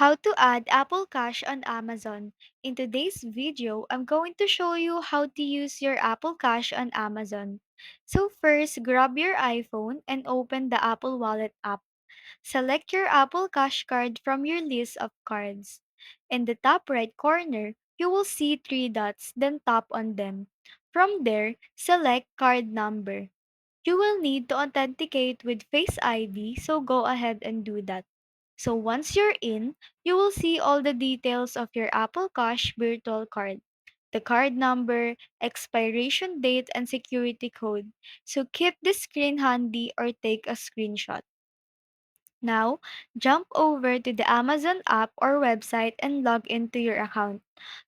How to add Apple Cash on Amazon. In today's video, I'm going to show you how to use your Apple Cash on Amazon. So first, grab your iPhone and open the Apple Wallet app. Select your Apple Cash card from your list of cards. In the top right corner, you will see three dots, then tap on them. From there, select card number. You will need to authenticate with Face ID, so go ahead and do that. So once you're in, you will see all the details of your Apple Cash virtual card, the card number, expiration date, and security code. So keep the screen handy or take a screenshot. Now, jump over to the Amazon app or website and log into your account.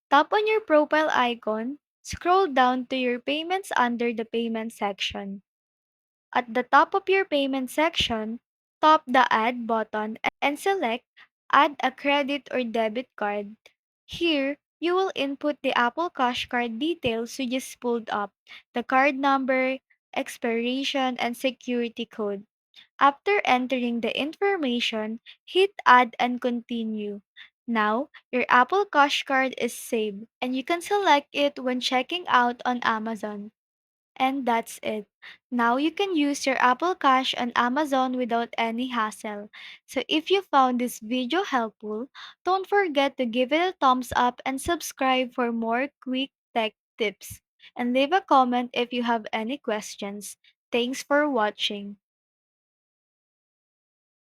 Tap on your profile icon, scroll down to your payments under the payment section. At the top of your payment section, tap the Add button and select Add a credit or debit card. Here, you will input the Apple Cash card details you just pulled up, the card number, expiration, and security code. After entering the information, hit Add and Continue. Now, your Apple Cash card is saved, and you can select it when checking out on Amazon. And that's it. Now you can use your Apple Cash on Amazon without any hassle. So if you found this video helpful, don't forget to give it a thumbs up and subscribe for more quick tech tips. And leave a comment if you have any questions. Thanks for watching.